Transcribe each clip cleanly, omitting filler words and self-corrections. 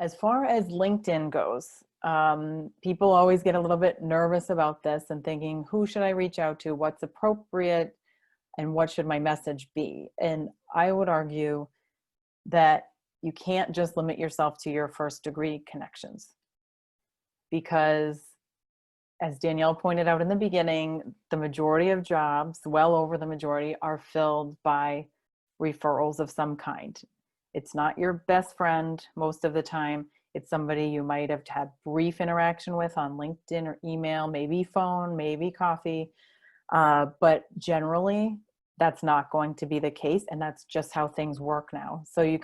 As far as LinkedIn goes, people always get a little bit nervous about this and thinking, who should I reach out to? What's appropriate? And what should my message be? And I would argue that you can't just limit yourself to your first degree connections, because as Danielle pointed out in the beginning, the majority of jobs, well over the majority, are filled by referrals of some kind. It's not your best friend most of the time. It's somebody you might have had brief interaction with on LinkedIn or email, maybe phone, maybe coffee. But generally, that's not going to be the case. And that's just how things work now. So you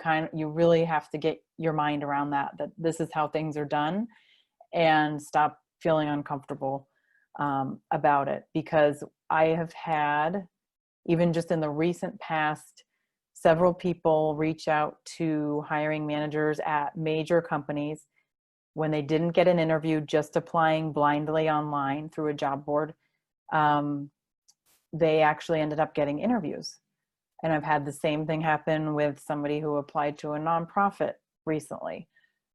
really have to get your mind around that this is how things are done, and stop feeling uncomfortable about it. Because I have had, even just in the recent past, several people reach out to hiring managers at major companies when they didn't get an interview just applying blindly online through a job board. They actually ended up getting interviews. And I've had the same thing happen with somebody who applied to a nonprofit recently.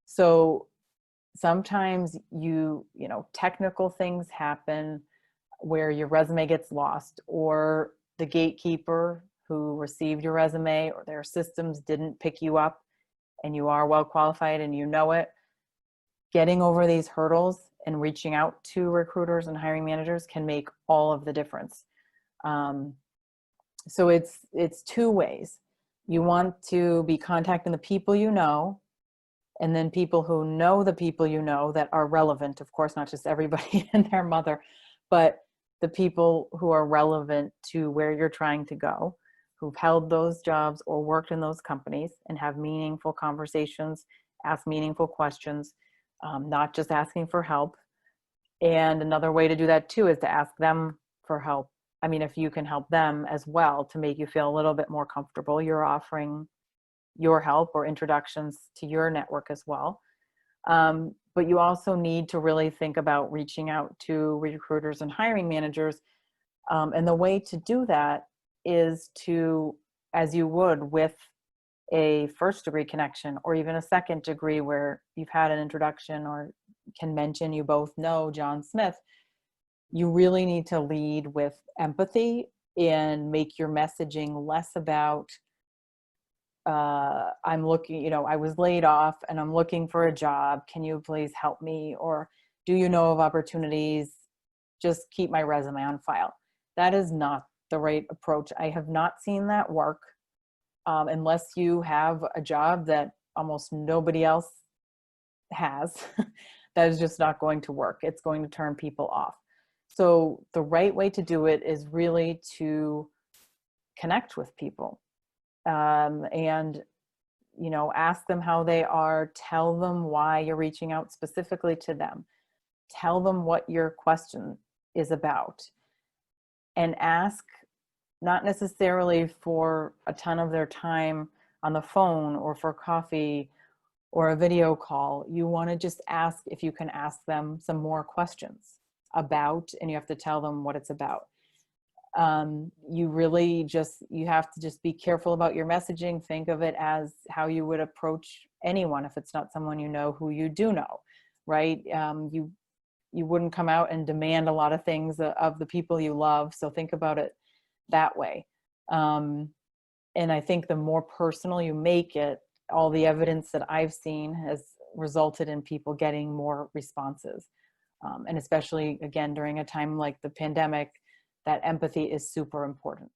So sometimes technical things happen where your resume gets lost, or the gatekeeper who received your resume or their systems didn't pick you up, and you are well qualified and you know it. Getting over these hurdles and reaching out to recruiters and hiring managers can make all of the difference. So it's two ways. You want to be contacting the people you know, and then people who know the people you know that are relevant, of course, not just everybody and their mother, but the people who are relevant to where you're trying to go, who've held those jobs or worked in those companies, and have meaningful conversations, ask meaningful questions, not just asking for help. And another way to do that too is to ask them for help. I mean, if you can help them as well to make you feel a little bit more comfortable, you're offering your help or introductions to your network as well. But you also need to really think about reaching out to recruiters and hiring managers. And the way to do that is to, as you would with a first degree connection, or even a second degree where you've had an introduction or can mention you both know John Smith, you really need to lead with empathy and make your messaging less about, I'm looking, I was laid off and I'm looking for a job. Can you please help me? Or do you know of opportunities? Just keep my resume on file. That is not the right approach. I have not seen that work unless you have a job that almost nobody else has. That is just not going to work. It's going to turn people off. So the right way to do it is really to connect with people. And ask them how they are, tell them why you're reaching out specifically to them, tell them what your question is about, and ask not necessarily for a ton of their time on the phone or for coffee or a video call. You want to just ask if you can ask them some more questions about, and you have to tell them what it's about. You have to just be careful about your messaging. Think of it as how you would approach anyone if it's not someone you know who you do know, right? You wouldn't come out and demand a lot of things of the people you love. So think about it that way. And I think the more personal you make it, all the evidence that I've seen has resulted in people getting more responses. And especially, again, during a time like the pandemic, that empathy is super important.